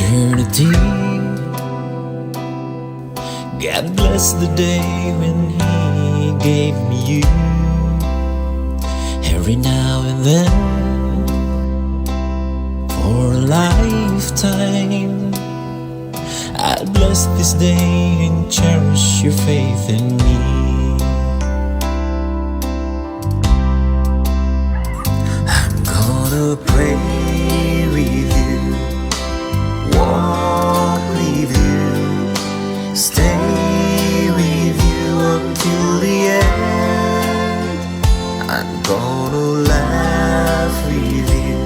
eternity. God bless the day when He gave me you. Every now and then, for a lifetime, I'll bless this day and cherish your faith in me. I'm gonna pray with you, walk with you, stay with you until the end. I'm gonna laugh with you,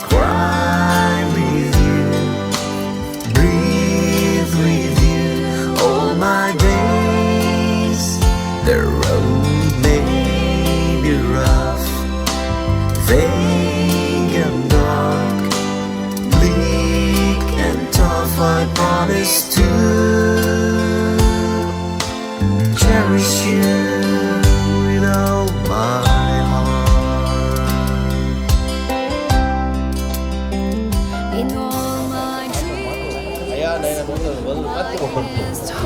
cry with you, breathe with you all my days. The road may be rough, vague and dark, bleak and tough. I promise to cherish you with all my heart. In all my dreams. అయ్యా నేను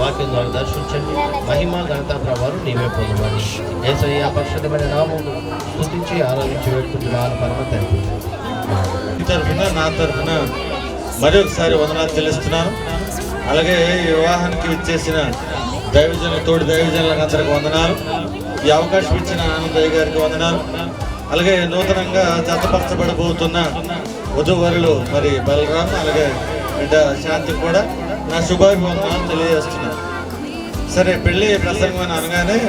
వాక్యం ద్వారా దర్శించండి. మహిమ ఘనత ప్రభావం నీవే పొందమని యేసయ్య పరిశుద్ధమైన నామమును స్తుతించి ఆరాధించి వేడుకుంటున్నాను పరమ తండ్రి. ఈ తరఫున నా తరఫున మరొకసారి వందనాలు చెల్లిస్తున్నాను. అలాగే ఈ వివాహానికి విచ్చేసిన తోటి దైవజనులకు అందరికి వందనాలు. ఈ అవకాశం ఇచ్చిన ఆనందయ్య గారికి వందనాలు. అలాగే నూతనంగా జతపరచబడబోతున్న వధూవరులు మరి బలరాం అలాగే బిడ్డ శాంతికి కూడా నా శుభాభివందనాలు తెలియజేస్తున్నాను. సరే, పెళ్ళి ప్రసంగం అని అనగానే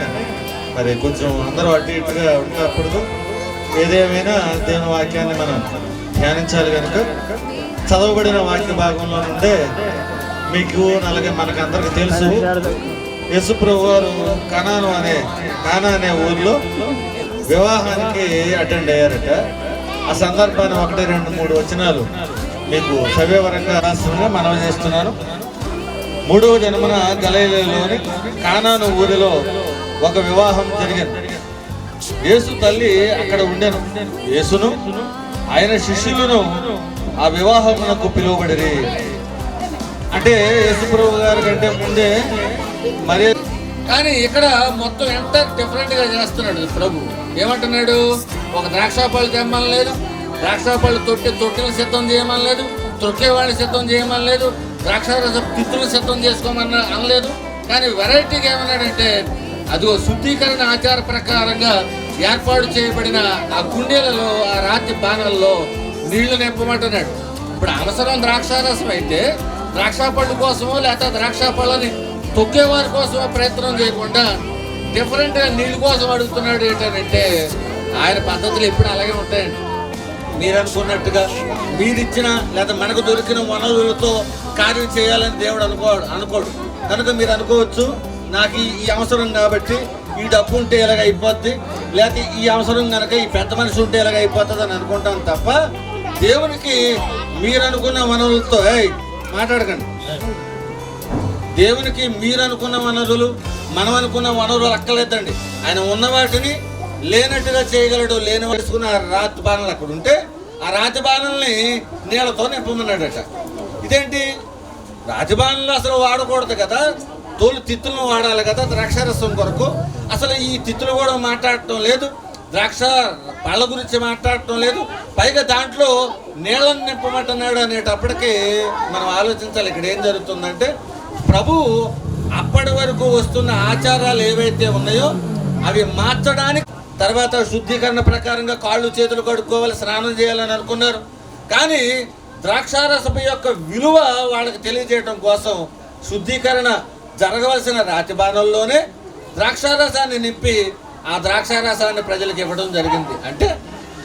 మరి కొంచెం అందరూ అటు ఇటుగా ఉండకూడదు. ఏదేమైనా దేవుని వాక్యాన్ని మనం ధ్యానించాలి కనుక చదవబడిన వాక్య భాగంలో నుండే మీకు అలాగే మనకందరికి తెలుసు, యేసుప్రభు వారు కానా అనే ఊర్లో వివాహానికి అటెండ్ అయ్యారట. ఆ సందర్భాన్ని 1, 2, 3 వచనాలు మీకు సవివరంగా రాష్ట్రంగా మనవి చేస్తున్నాను. 3వ జన్మన గలిలయలోని కానాను ఊరిలో ఒక వివాహం జరిగింది. యేసు తల్లి అక్కడ ఉండెను. యేసును ఆయన శిష్యులను ఆ వివాహమునకు పిలువబడిరి. అంటే యేసుప్రభు గారి కంటే ముందే మరి, కానీ ఇక్కడ మొత్తం ఎంత డిఫరెంట్గా చేస్తున్నాడు ప్రభు. ఏమంటున్నాడు? ఒక ద్రాక్ష పళ్ళు తెమ్మని లేదు, ద్రాక్ష పళ్ళు తొట్టిని సిద్ధం చేయమని లేదు, తొక్కేవాడిని సిద్ధం చేయమని లేదు, ద్రాక్షారస తిత్తులు సిద్ధం చేసుకోమని అనలేదు. కానీ వెరైటీగా ఏమన్నాడంటే, అదిగో శుద్ధీకరణ ఆచార ప్రకారంగా ఏర్పాటు చేయబడిన ఆ కుండీలలో ఆ రాతి బాణల్లో నీళ్లు నింపమంటున్నాడు. ఇప్పుడు అవసరం ద్రాక్షారసం అయితే ద్రాక్ష పళ్ళు కోసమో లేకపోతే ద్రాక్ష పళ్ళని తొక్కేవారి కోసమో ప్రయత్నం చేయకుండా డిఫరెంట్గా నీళ్ళ కోసం అడుగుతున్నాడు. ఏంటంటే ఆయన పద్ధతులు ఎప్పుడు అలాగే ఉంటాయండి. మీరు అనుకున్నట్టుగా మీరిచ్చిన లేదా మనకు దొరికిన వనరులతో కార్యం చేయాలని దేవుడు అనుకోడు. కనుక మీరు అనుకోవచ్చు, నాకు ఈ అవసరం కాబట్టి ఈ డబ్బు ఉంటే ఇలాగ అయిపోద్ది, లేకపోతే ఈ అవసరం కనుక ఈ పెద్ద మనిషి ఉంటే ఇలాగ అయిపోతుంది అని అనుకుంటాం తప్ప దేవునికి మీరు అనుకున్న వనరులతో మాట్లాడకండి. దేవునికి మీరు అనుకున్న వనరులు మనం అనుకున్న వనరులు అక్కర్లేదండి. ఆయన ఉన్న వాటిని లేనట్టుగా చేయగలడు. లేని వేసుకున్న రాతి బాణలు అక్కడ ఉంటే ఆ రాతి బాణల్ని నీళ్ళతో నింపమన్నాడట. ఇదేంటి, రాతి బాణలు అసలు వాడకూడదు కదా, తోలు తిత్తులను వాడాలి కదా ద్రాక్షారసం కొరకు. అసలు ఈ తిత్తులు కూడా మాట్లాడటం లేదు, ద్రాక్ష పళ్ళ గురించి మాట్లాడటం లేదు, పైగా దాంట్లో నీళ్ళను నింపమంటున్నాడు అనేటప్పటికీ మనం ఆలోచించాలి ఇక్కడ ఏం జరుగుతుందంటే, ప్రభు అప్పటి వరకు వస్తున్న ఆచారాలు ఏవైతే ఉన్నాయో అవి మార్చడానికి, తర్వాత శుద్ధీకరణ ప్రకారంగా కాళ్ళు చేతులు కడుక్కోవాలి, స్నానం చేయాలని అనుకున్నారు. కానీ ద్రాక్షారసపు యొక్క విలువ వాళ్ళకి తెలియజేయడం కోసం శుద్ధీకరణ జరగవలసిన రాతి బాణల్లోనే ద్రాక్షారసాన్ని నింపి ఆ ద్రాక్షారసాన్ని ప్రజలకు ఇవ్వడం జరిగింది. అంటే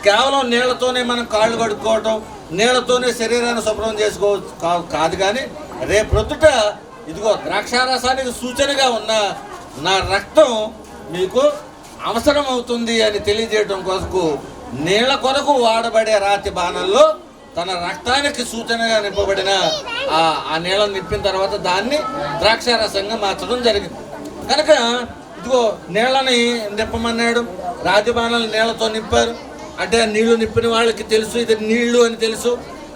కేవలం నీళ్లతోనే మనం కాళ్ళు కడుక్కోవటం, నీళ్లతోనే శరీరాన్ని శుభ్రం చేసుకోవచ్చు కాదు. కానీ రేపొద్దుట ఇదిగో ద్రాక్షారసానికి సూచనగా ఉన్న నా రక్తం మీకు అవసరం అవుతుంది అని తెలియజేయడం కొరకు నీళ్ల కొరకు వాడబడే రాతి బాణల్లో తన రక్తానికి సూచనగా నింపబడిన ఆ నీళ్ళను నింపిన తర్వాత దాన్ని ద్రాక్షారసంగా మార్చడం జరిగింది. కనుక ఇదిగో నీళ్ళని నింపమన్నాడు, రాతి బాణాలను నీళ్లతో నింపారు. అంటే నీళ్లు నింపిన వాళ్ళకి తెలుసు ఇది నీళ్లు అని తెలుసు.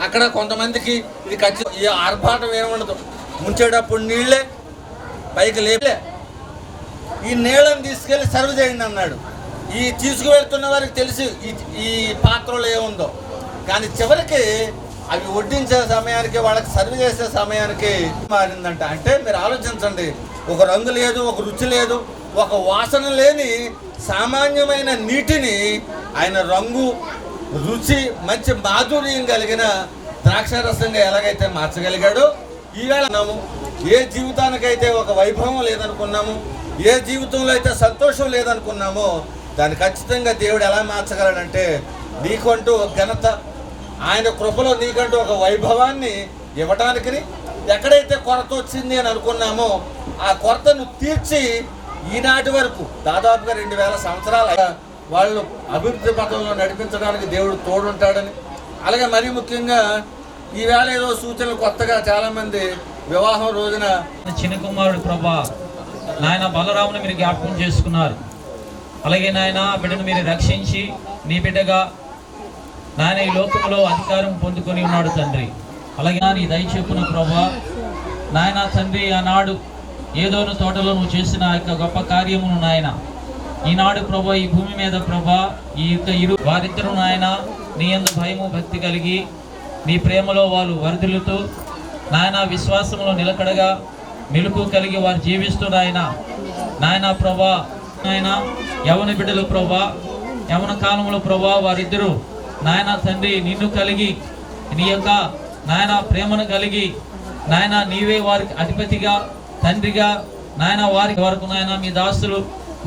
అక్కడ కొంతమందికి ఇది ఖచ్చితంగా ఈ ఆర్భాటం ఏముండదు. ముంచేటప్పుడు నీళ్ళే, పైకి లేపలే. ఈ నీళ్ళని తీసుకెళ్ళి సర్వ్ చేయండి అన్నాడు. ఈ తీసుకువెళ్తున్న వారికి తెలిసి ఈ పాత్రలో ఏముందో, కానీ చివరికి అవి వడ్డించే సమయానికి, వాళ్ళకి సర్వ్ చేసే సమయానికి మారిందంట. అంటే మీరు ఆలోచించండి, ఒక రంగు లేదు, ఒక రుచి లేదు, ఒక వాసన లేని సామాన్యమైన నీటిని ఆయన రంగు, రుచి, మంచి మాధుర్యం కలిగిన ద్రాక్షారసంగా ఎలాగైతే మార్చగలిగాడో, ఈవేళ ఏ జీవితానికైతే ఒక వైభవం లేదనుకున్నాము, ఏ జీవితంలో అయితే సంతోషం లేదనుకున్నామో, దాన్ని ఖచ్చితంగా దేవుడు ఎలా మార్చగలడంటే, నీకంటూ ఒక ఘనత, ఆయన కృపలో నీకంటూ ఒక వైభవాన్ని ఇవ్వటానికి, ఎక్కడైతే కొరత వచ్చింది అని అనుకున్నామో ఆ కొరతను తీర్చి ఈనాటి వరకు దాదాపుగా 2000 సంవత్సరాలు వాళ్ళు అభివృద్ధి పథంలో నడిపించడానికి దేవుడు తోడుంటాడని, అలాగే మరీ ముఖ్యంగా ఈవేళ ఏదో సూచనలు కొత్తగా చాలామంది వివాహం రోజున చిన్న కుమారుడు ప్రభా నాయన బలరాముని మీరు జ్ఞాపకం చేసుకున్నారు. అలాగే నాయన బిడ్డను మీరు రక్షించి నీ బిడ్డగా నాయన ఈ లోకంలో అధికారం పొందుకొని ఉన్నాడు తండ్రి. అలాగే నీ దయచేపున ప్రభా నాయన తండ్రి, ఆనాడు ఏదోను తోటలో నువ్వు చేసిన ఆ యొక్క గొప్ప కార్యమును నాయన ఈనాడు ప్రభా ఈ భూమి మీద ప్రభా ఈ యొక్క వారిద్దరు నాయన నీ యందు భయము భక్తి కలిగి నీ ప్రేమలో వాళ్ళు వరదలుతూ నాయన విశ్వాసంలో నిలకడగా మెలుకు కలిగి వారు జీవిస్తూ నాయన ప్రభా నాయన యవన బిడ్డలు ప్రభా యవన కాలంలో ప్రభా వారిద్దరూ నాయన తండ్రి నిన్ను కలిగి నీ యొక్క నాయన ప్రేమను కలిగి నాయన నీవే వారికి అధిపతిగా తండ్రిగా నాయన వారికి వరకు నాయన మీ దాసులు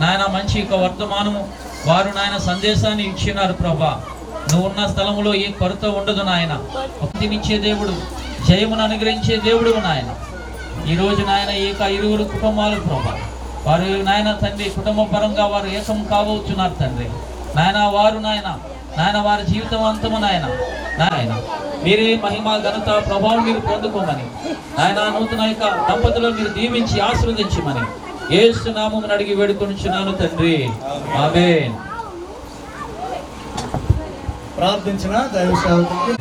నాయన మంచి యొక్క వర్తమానము వారు నాయన సందేశాన్ని ఇచ్చినారు ప్రభా. నువ్వు ఉన్న స్థలంలో ఏ కొరత ఉండదు నాయన. భక్తినిచ్చే దేవుడు, జయమును అనుగ్రహించే దేవుడు నాయన. ఈరోజు నాయన ఇరువురు కుటుంబాలు ప్రభా వారు నాయన తండ్రి కుటుంబ పరంగా వారు ఏకం కావచ్చున్నారు తండ్రి. నాయన వారు నాయన వారి జీవితం అంతము నాయన మీరే మహిమ ఘనత ప్రభావం మీరు పొందుకోమని నాయన నూతన యొక్క దంపతులను మీరు దీవించి ఆశీర్వదించమని యేసు నామమున అడిగి వేడుకొనుచున్నాను తండ్రి, ఆమేన్. ప్రార్థించిన దైవ సేవకుడికి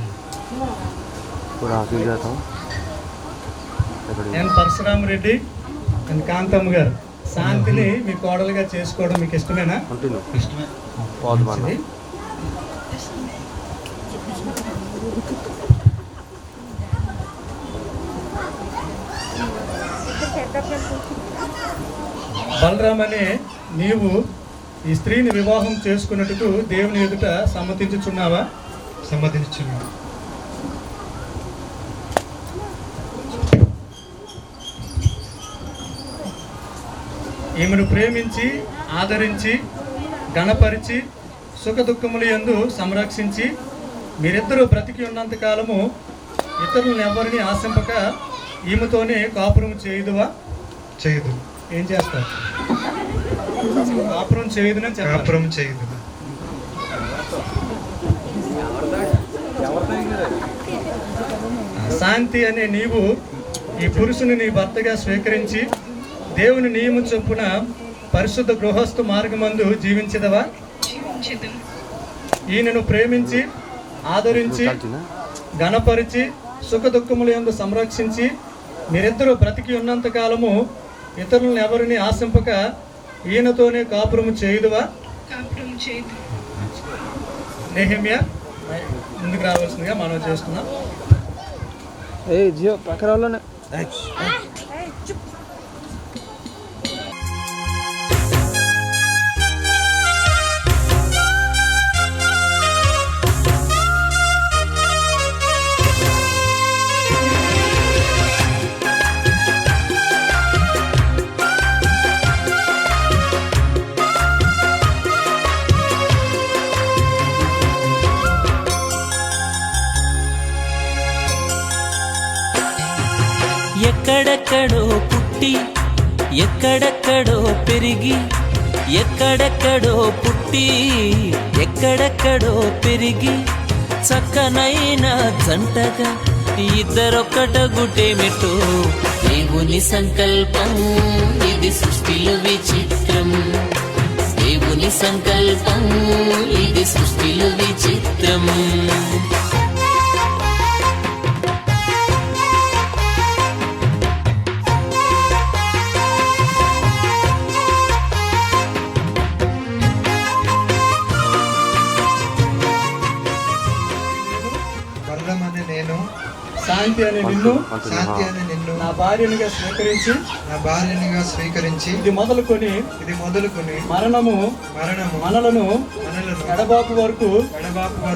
ఎన్ పరశురామరెడ్డి అండ్ కాంతమ్మ గారు శాంతిని మీ కోడలుగా చేసుకోవడం మీకు ఇష్టమేనా? ఇష్టమే. బలరామ్ అనే నీవు ఈ స్త్రీని వివాహం చేసుకున్నట్టుకు దేవుని ఎదుట సమ్మతించుచున్నావా? సమ్మతించుచున్నావా. ఈమెను ప్రేమించి ఆదరించి గణపరిచి సుఖ దుఃఖముల యందు సంరక్షించి మీరిద్దరూ బ్రతికి ఉన్నంత కాలము ఇతరులను ఎవరిని ఆశింపక ఈమెతోనే కాపురం చేయుదువా? చేయదు. ఏం చేస్తారు? కాపురం చేయదునే. కాపురం చేయదు. శాంతి అనే నీవు ఈ పురుషుని నీ భర్తగా స్వీకరించి దేవుని నియమం చొప్పున పరిశుద్ధ గృహస్థు మార్గమందు జీవించదవా? ఈయనను ప్రేమించి ఆదరించి ఘనపరిచి సుఖ దుఃఖముల యందు సంరక్షించి మీరిద్దరూ బ్రతికి ఉన్నంత కాలము ఇతరులను ఎవరిని ఆశింపక ఈయనతోనే కాపురము చేయుదువా? నెహెమ్యా ముందుకు రావాల్సిందిగా మనం చేస్తున్నాం. ఎక్కడెక్కడో పుట్టి ఎక్కడెక్కడో పెరిగి ఎక్కడెక్కడో పుట్టి ఎక్కడెక్కడో పెరిగి చక్కనైన జంటగా ఇద్దరొక్కటగుటేమిటో దేవుని సంకల్పం ఇది సృష్టిలో విచిత్రం. దేవుని సంకల్పం ఇది సృష్టిలో విచిత్రం. బలరామని నేను శాంతి అనే నిన్ను శాంతి అని నిన్ను నా భార్యనిగా స్వీకరించి ఇది మొదలుకొని మరణము మనలను ఎడబాపు వరకు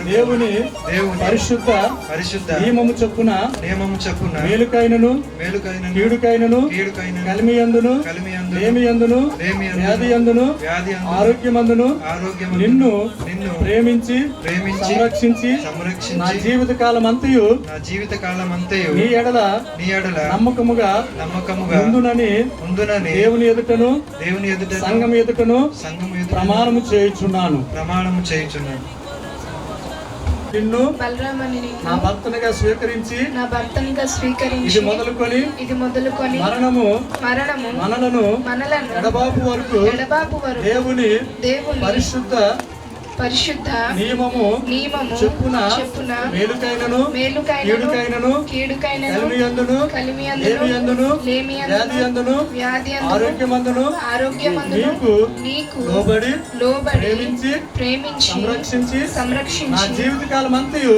దేవుని పరిశుద్ధ నియమము చొప్పున మేలుకైనను కీడుకైనను కలిమియందును లేమియందును వ్యాధియందును ఆరోగ్యమందును నిన్ను ప్రేమించి సంరక్షించి నా జీవిత కాలమంతయు నీ ఎడల నమ్మకముగా ఉందునని దేవుని ఎదుటను సంఘం ఎదుటను ప్రమాణము చేయుచున్నాను నిన్ను నా భర్తనిగా స్వీకరించి ఇది మొదలుకొని మరణము మనలను ఎడబాపు వరకు దేవుని పరిశుద్ధ నియమము చెప్పున మేలుకైనను కీడుకైనను కలిమియందును వ్యాధియందును ఆరోగ్యమందును నీకు లోబడి ప్రేమించి సంరక్షించి నా జీవితకాలం అంతయు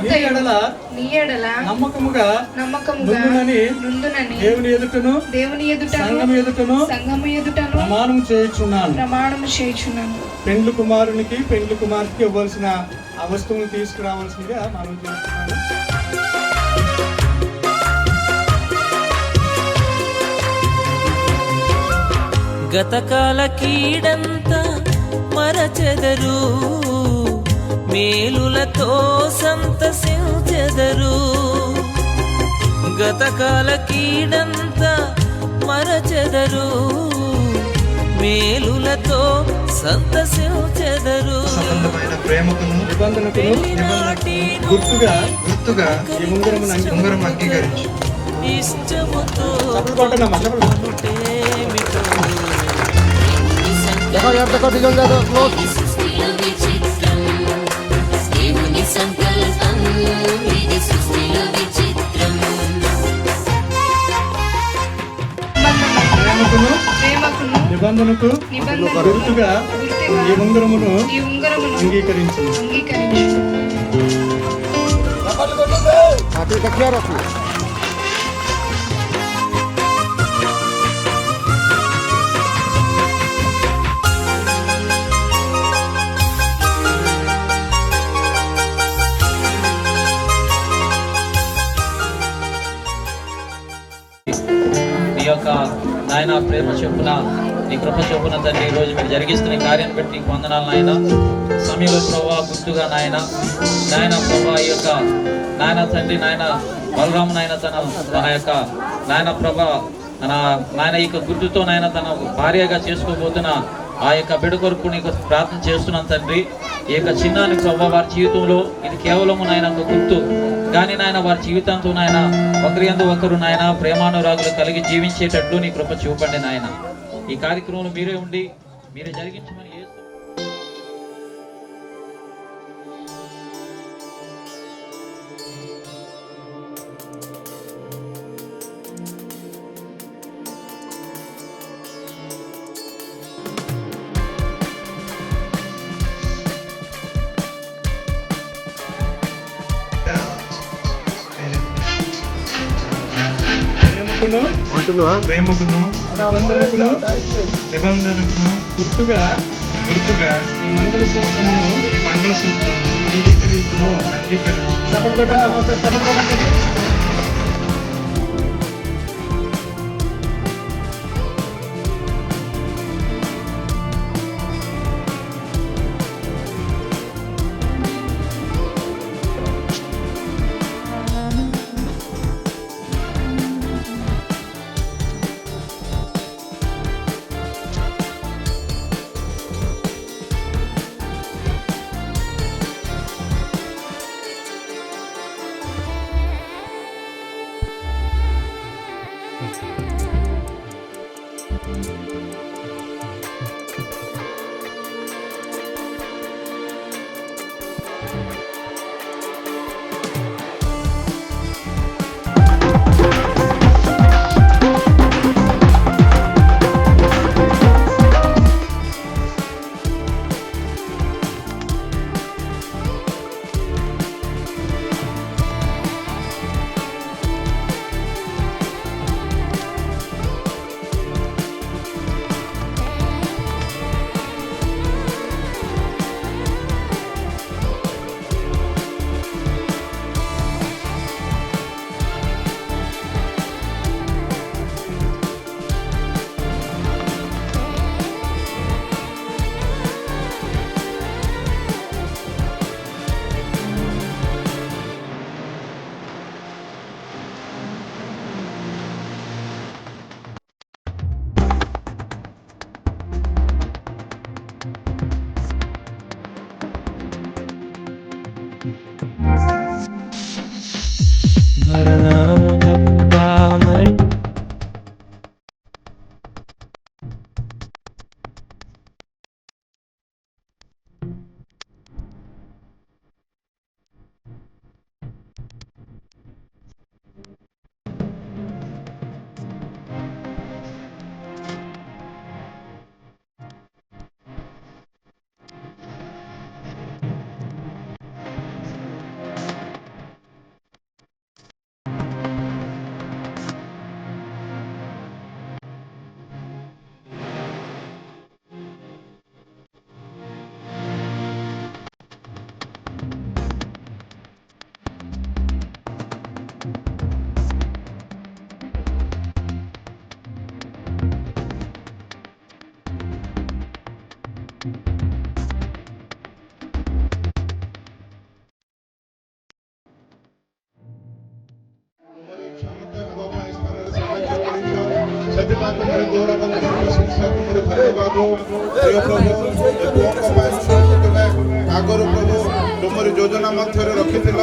నీ ఎడల నమ్మకముగా నుందునని దేవుని ఎదుటను సంఘము ఎదుటను ప్రమాణం చేయుచున్నాను. పెండ్లి కుమారునికి పెండ్లి కుమార్తెకి ఇవ్వాల్సిన ఆ వస్తువులు తీసుకురావాల్సిందిగా మనం చేస్తున్నాము. గతకాల కీడంత మరచెదరు, మేలులతో సంతసించెదరు. గతకాల కీడంత మరచెదరు, మేలులతో సంతసించెదరు. ప్రేమకును గుర్తుగా ఈ ఉంగరం అంగీకరించు. ఇష్టముతో సృష్టిలో విచిత్రం, దేవుని సంకల్పం ఇది సృష్టిలో విచిత్రం. నిబంధనకు గుర్తుగా ఈ ఉంగరమును అంగీకరించు. నీ యొక్క నాయన ప్రేమ చొప్పున నీ కృప చొప్పున తండ్రి ఈ రోజు మీరు జరిగిస్తున్న కార్యాన్ని బట్టి నీకు వందనాలు నాయన. సమయంలో ప్రభావ గుర్తుగా నాయన ప్రభావ ఈ యొక్క నాయన తండ్రి నాయన బలరాము నాయన తన యొక్క నాయన ప్రభా నాయన ఈ యొక్క గుర్తుతో నాయన తన భార్యగా చేసుకోబోతున్న ఆ యొక్క బిడ్డ కొరకు నీకు ప్రార్థన చేస్తున్నాను తండ్రి. ఈ యొక్క చిన్నాని ప్రభావ వారి జీవితంలో ఇది కేవలము నాయన ఒక గుర్తు కానీ నాయన వారి జీవితంతో నాయన ఒకరి యందు ఒకరు నాయన ప్రేమానురాగులు కలిగి జీవించేటట్లు నీ కృప చూపండి నాయన. ఈ కార్యక్రమంలో మీరే ఉండి మీరే జరిగించమని ప్రేమకును నిబంధనకును గుర్తుగా మంగళసూత్రము అంగీకరించు. శరణము జపామణి. ସେଥିପାଇଁ ତୁମର ଗୌରବ ପ୍ରଶଂସା ତୁମର ଧନ୍ୟବାଦ ପ୍ରିୟ ପ୍ରଭୁ ଏ ପୁଅଙ୍କ ପାଇଁ ତୁମେ ଆଗରୁ ପ୍ରଭୁ ତୁମର ଯୋଜନା ମଧ୍ୟରେ ରଖିଥିଲ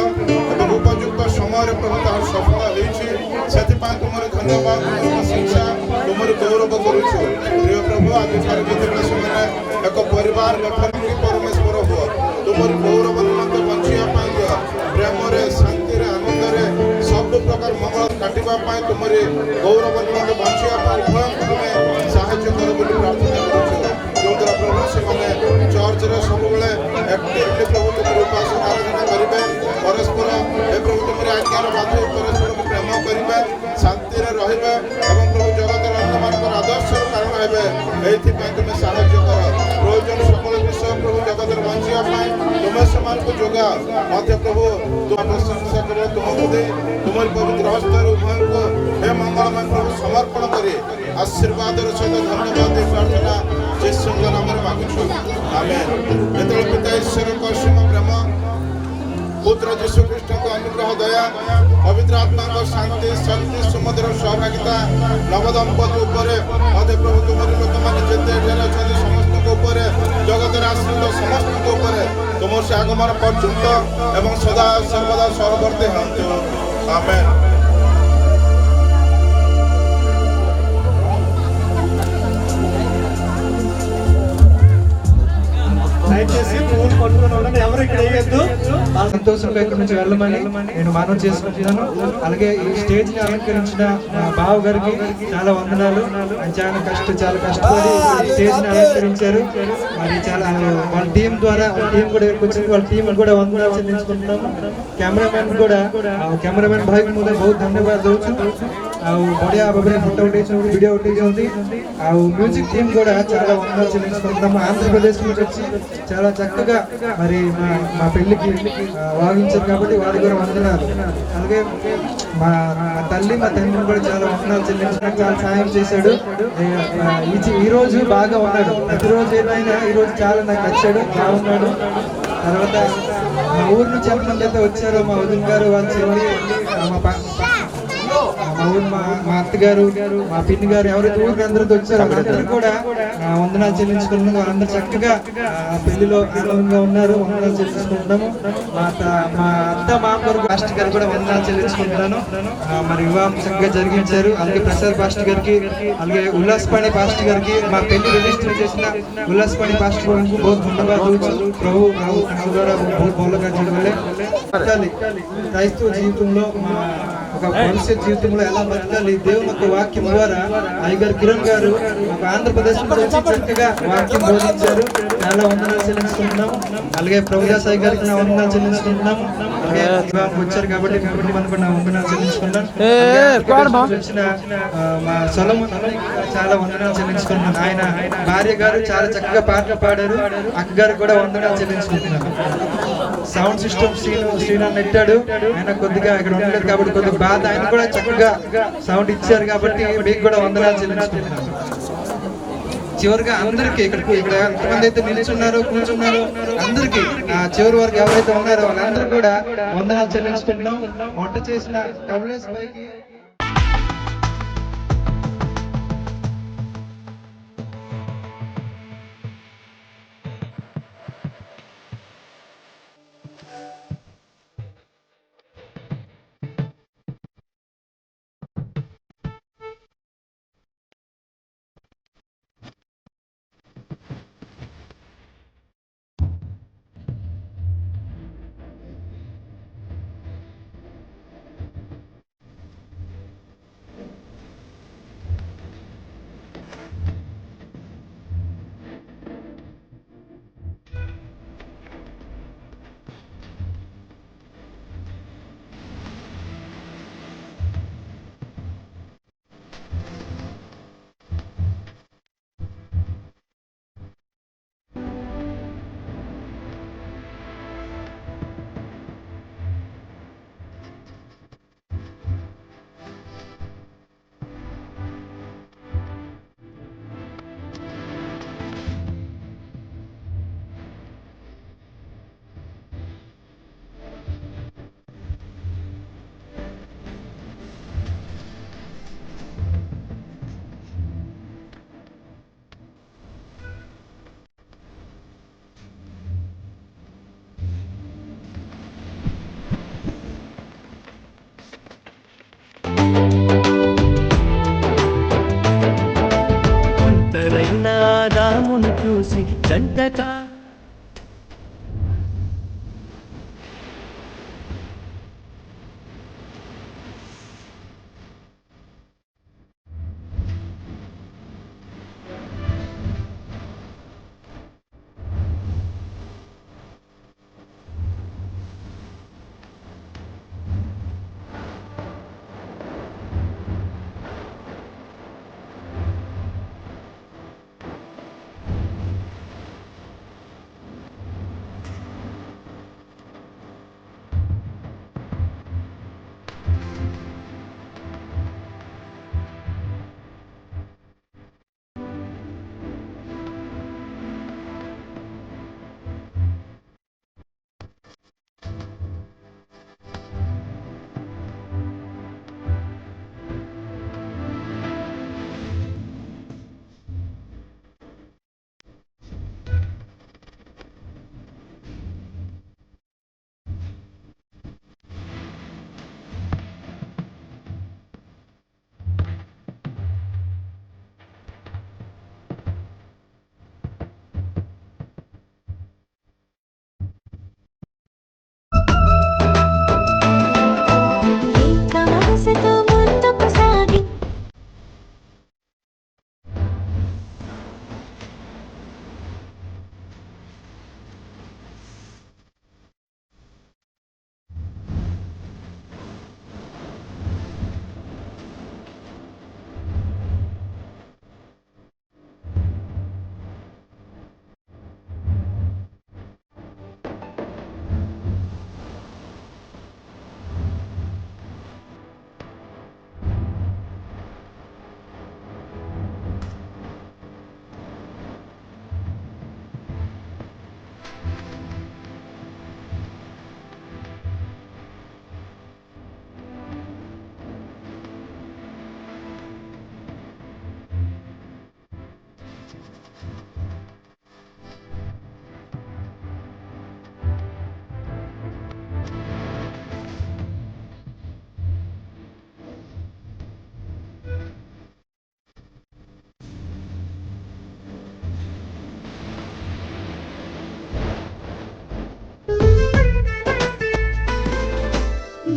ଏବଂ ଉପଯୁକ୍ତ ସମୟରେ ପ୍ରଭୁ ତାହାର ସଫଳ ହେଇଛି ସେଥିପାଇଁ ତୁମର ଧନ୍ୟବାଦ ତୁମର ପ୍ରଶଂସା ତୁମର ଗୌରବ କରୁଛୁ ପ୍ରିୟ ପ୍ରଭୁ ଆଜିଠାରୁ ଯେତେବେଳେ ସେମାନେ ଏକ ପରିବାର ଗଠନ କି ପରମେଶ୍ୱର ହୁଅ ତୁମର ଗୌରବ ନିମନ୍ତେ ବଞ୍ଚିବା ପାଇଁ ଦିଅ ପ୍ରେମରେ ଶାନ୍ତିରେ ଆନନ୍ଦରେ ସବୁ ପ୍ରକାର ମଙ୍ଗଳ କାଟିବା ପାଇଁ ତୁମର ଗୌରବ ନିମନ୍ତେ ବଞ୍ଚିବା ପାଇଁ ଉଭୟଙ୍କୁ ତୁମେ ସାହାଯ୍ୟ କର ବୋଲି ପ୍ରାର୍ଥନା କରୁଛୁ ଯେଉଁଦ୍ୱାରା ପ୍ରଭୁ ସେମାନେ ଚର୍ଚ୍ଚରେ ସବୁବେଳେ ଆକ୍ଟିଭଲି ପ୍ରଭୁ ତୁମର ଉପାସନା ଆରାଧନା କରିବେ ପରସ୍ପର ଏ ପ୍ରଭୁ ତୁମର ଆଜ୍ଞାର ବାଧ୍ୟ ପରସ୍ପରକୁ ପ୍ରେମ କରିବେ ଶାନ୍ତିରେ ରହିବେ ଏବଂ ପ୍ରଭୁ ଜଗତର ଅନ୍ୟମାନଙ୍କର ଆଦର୍ଶର କାରଣ ହେବେ ଏଇଥିପାଇଁ ତୁମେ ସାହାଯ୍ୟ କର ପ୍ରয়োଜନ সকল ବିଷୟ ପ୍ରଭୁ ଜଗତରେ ବଞ୍ଚିବା ପାଇଁ ତୁମେ ସେମାନଙ୍କୁ ଯୋଗାଅ ମଧ୍ୟ ପ୍ରଭୁ ତୁମ ପ୍ରଶଂସା କେବଳ ତୁମକୁ ଦେଇ ତୁମର ପବିତ୍ର ହସ୍ତରେ ଉଭୟଙ୍କୁ ହେ ମଙ୍ଗଳମୟ ପ୍ରଭୁ ସମର୍ପଣ କରି ଆଶୀର୍ବାଦର ସହିତ ଧନ୍ୟବାଦ ଦେଇ ପ୍ରାର୍ଥନା ଯୀଶୁଙ୍କ ନାମରେ ମାଗୁଛୁ ଆମେନ୍। ଯେତେବେଳେ ପିତା ଈଶ୍ୱରଙ୍କ ଅସୀମ ପ୍ରେମ ପୁତ୍ର ଯୀଶୁ ଖ୍ରୀଷ୍ଟଙ୍କ ଅନୁଗ୍ରହ ଦୟା ପବିତ୍ର ଆତ୍ମାଙ୍କ ଶାନ୍ତି ଶକ୍ତି ସୁମଧୁର ସହଭାଗିତା ନବଦମ୍ପତି ଉପରେ ମଧ୍ୟ ପ୍ରଭୁ ତୁମର ଲୋକମାନେ ଯେତେ ଏଠାରେ ଅଛନ୍ତି ସମସ୍ତଙ୍କ ଉପରେ ଜଗତରେ ଆଶ୍ରିତ ସମସ୍ତଙ୍କ ଉପରେ ତୁମର ସେ ଆଗମନ ପର୍ଯ୍ୟନ୍ତ ଏବଂ ସଦା ସର୍ବଦା ସହବର୍ତ୍ତୀ ହୁଅନ୍ତୁ ଆମେନ୍। దయచేసి పువ్వులు పట్టుకొని ఉండండి ఎవరు ఇక్కడ వేయద్దు సంతోషంగా ఇక్కడ నుంచి వెళ్ళమని నేను మనవి చేసుకుంటున్నాను అలాగే ఈ స్టేజ్ ని అలంకరించిన బావ గారికి చాలా వందనాలు చాలా కష్టపడి స్టేజ్ ని అలంకరించారు మరి చాలా వాళ్ళ టీం ద్వారా టీం కూడా వచ్చింది వాళ్ళ టీం కూడా వందనాలు చెల్లించుకుంటున్నాము कैमरामैन भाई को मुझे बहुत धन्यवाद दूँ बढ़िया भाव में फोटो उठे वीडियो उठे म्यूजिक टीम కూడా చాలా వందనాలు చెల్లించుకుంటున్నాము ఆంధ్రప్రదేశ్ నుంచి వచ్చి చాలా చక్కగా మరి మా పెళ్లికి వాగించారు కాబట్టి వారికి కూడా వందనాలు అలాగే మా తల్లి మా తండ్రిని కూడా చాలా వందనాలు చెల్లించడానికి చాలా సాయం చేశాడు ఈ రోజు బాగా ఉన్నాడు ప్రతిరోజు ఏదైనా ఈ రోజు చాలా నాకు నచ్చాడు బాగున్నాడు తర్వాత మా ఊరు నుంచి ఎంతమంది అయితే వచ్చారో మా వదిన గారు వాళ్ళ చెల్లి మా ఊరు మా అత్తగారు మా పిన్ని గారు ఎవరైతే ఊరికి అందరితో వచ్చారో అందరూ కూడా వందనాలు చెల్లించుకుంటున్నాము వాళ్ళందరూ చక్కగా పెళ్లిలో ఆనందంగా ఉన్నారు వందనాలు చెల్లించుకుంటున్నాము మా అత్త మామగారు పాస్టర్ గారు కూడా వందనాలు చెల్లించుకుంటున్నాను మరి వివాహం చక్కగా జరిగించారు అలాగే ప్రసాద్ పాస్టర్ గారికి అలాగే ఉల్లాసపాణి పాస్టర్ గారికి మా పెళ్లి రిజిస్టర్ చేసిన ఉల్లాసపాణి పాస్టర్ గారికి बहुत धन्यवाद प्रभु ద్వారా బోలగా చూడాలి క్రైస్తవ జీవితంలో ఒక భవిష్యత్ జీవితంలో ఎలా బతకాలి దేవుని యొక్క వాక్యం ద్వారా అయ్యగారు కిరణ్ గారు ఒక ఆంధ్రప్రదేశ్ నుంచి చక్కగా వాక్యం బోధించారు చాలా వందనాలు చెల్లించుకుంటున్నాము అలాగే ప్రభుదాస్ అయ్య గారికి నా వందనాలు చెల్లించుకుంటున్నాము అలాగే వచ్చారు కాబట్టి మనకు నా వందనాలు చెల్లించుకుంటాను వచ్చిన మా సొలొమోన్ చాలా వందనాలు చెల్లించుకుంటున్నాను ఆయన భార్య గారు చాలా చక్కగా పాటలు పాడారు అక్క గారు కూడా వందనాలు చెల్లించుకుంటున్నాను సౌండ్ సిస్టమ్ శ్రీనాథ్ నెట్టాడు ఆయన కొద్దిగా ఇక్కడ ఉండలేదు కాబట్టి కొద్దిగా బాధ ఆయన కూడా చక్కగా సౌండ్ ఇచ్చారు కాబట్టి మీకు కూడా వందనాలు చెల్లించుకుంటున్నాను చివరిగా అందరికీ ఇక్కడ ఎంతమంది అయితే నిలుచున్నారో కూర్చున్నారో అందరికీ చివరి వరకు ఎవరైతే ఉన్నారో వాళ్ళందరూ కూడా వందనాలు చెల్లించుకుంటున్నాం వంట చేసిన కమలేష్ పైకి అలసట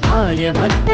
భార్యభర్త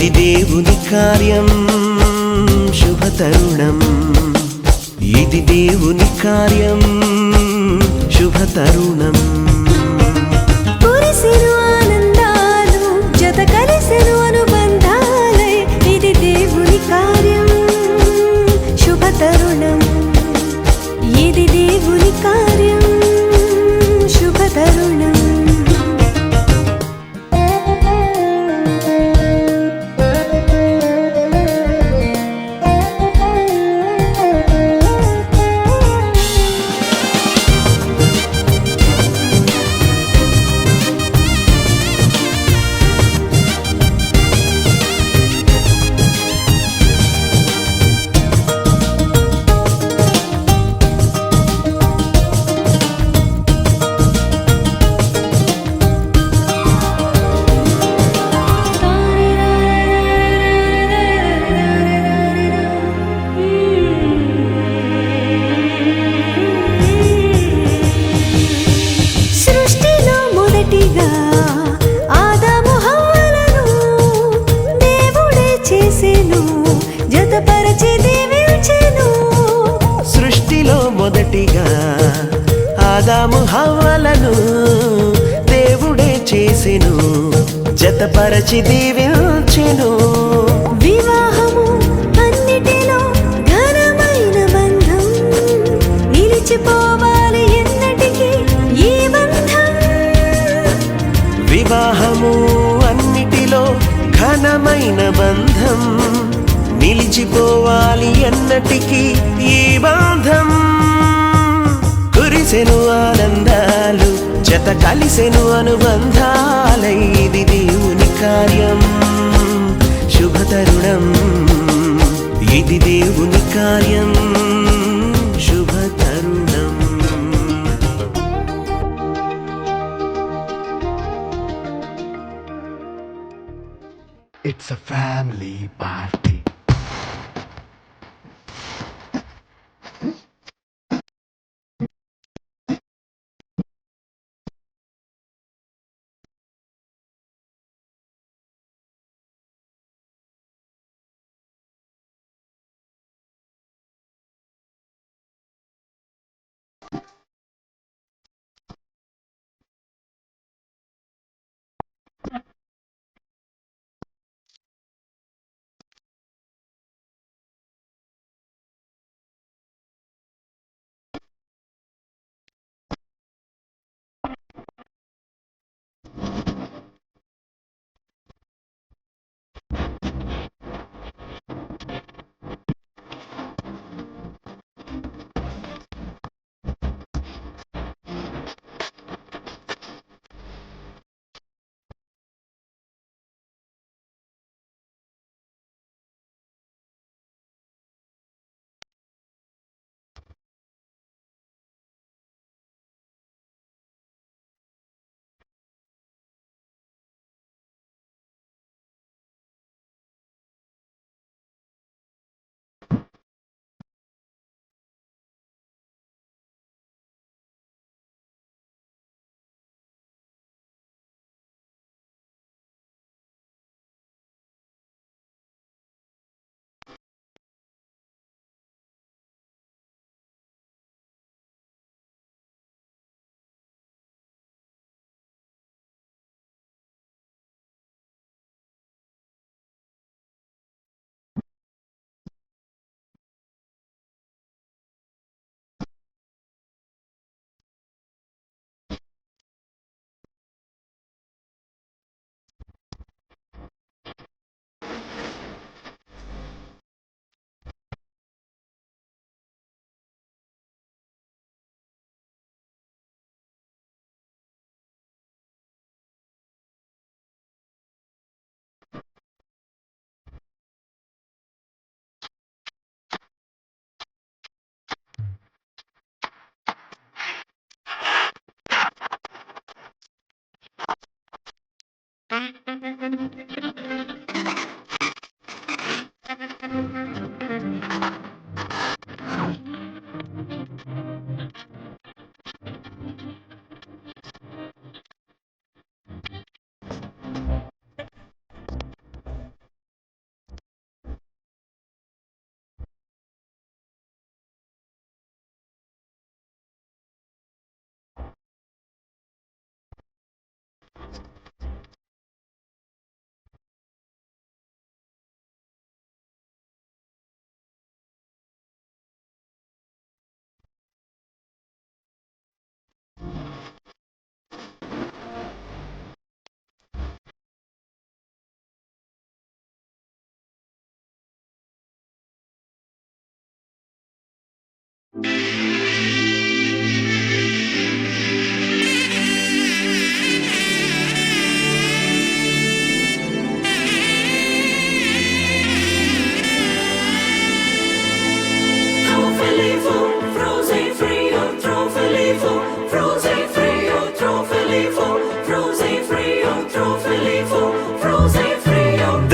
ఇది దేవుని కార్యం శుభతరుణం, ఇది దేవుని కార్యం శుభతరుణం. కురిసెను ఆనందాలు జత కలిసెను అనుబంధాలై, ఇది దేవుని కార్యం శుభతరుణం, ఇది దేవుని కార్యం శుభతరుణం. సృష్టిలో మొదటిగా ఆదాము హవ్వలను దేవుడే చేసెను, జతపరచి దీవించెను. సృష్టిలో మొదటిగా ఆదాము హవ్వలను దేవుడే చేసెను, జతపరచి దీవించెను. వివాహము అన్నిటిలో ఘనమైన బంధం, నిలిచిపోవాలి ఎన్నటికీ ఈ బంధం. వివాహము అన్నిటిలో ఘనమైన బంధం, నిలిచిపోవాలి ఎన్నటికీ ఈ బంధం. కురిసెను ఆనందాలు జత కలిసెను అనుబంధాలై, ఇది దేవుని కార్యం శుభతరుణం, ఇది దేవుని కార్యం శుభతరుణం. It's a family party.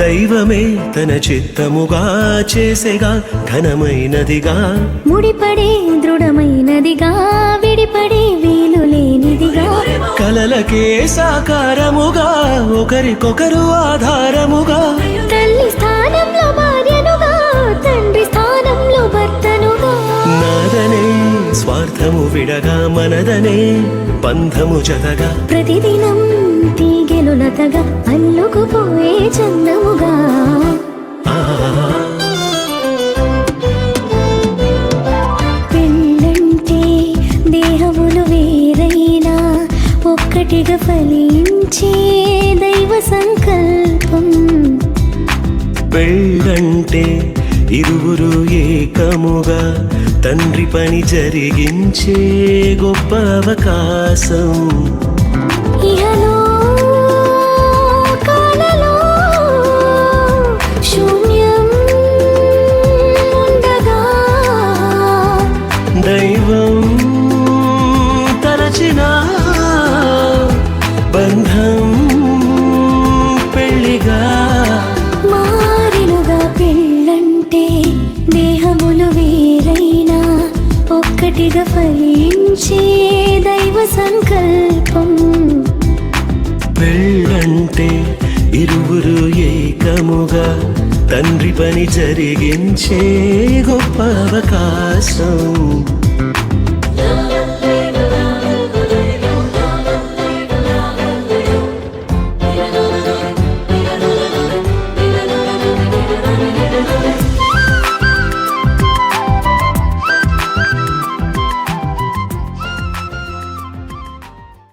దైవమే తన చిత్తముగా చేసేగా ఘనమైనదిగా ముడిపడే దృఢమైనదిగా విడిపడే వీలు లేనిదిగా కలలకే సాకారముగా ఒకరికొకరు ఆధారముగా తల్లి స్థానంలో భార్యనుగా తండ్రి స్థానంలో భర్తనుగా నాదనే స్వార్థము విడగా మనదనే బంధము జతగా ప్రతిదినం తీగెలు లతగా అల్లుకుపోయే చందముగా పెళ్ళంటే దేహములు వేరైనా ఒక్కటిగా ఫలించే దైవ సంకల్పం పెళ్ళంటే ఇరువురు ఏకముగా తండ్రి పని జరిగించే గొప్ప అవకాశం ఇహలో కాలలో శూన్యం ఉండగా దైవం తలచిన బంధం పెళ్ళిగా మారినుగా పెళ్ళంటే దేహములు వేరైనా ఒక్కటిగా ఫలించే దైవ సంకల్పం పెళ్ళంటే ఇరువురు ఏకముగా తండ్రి పని జరిగించే గొప్ప అవకాశం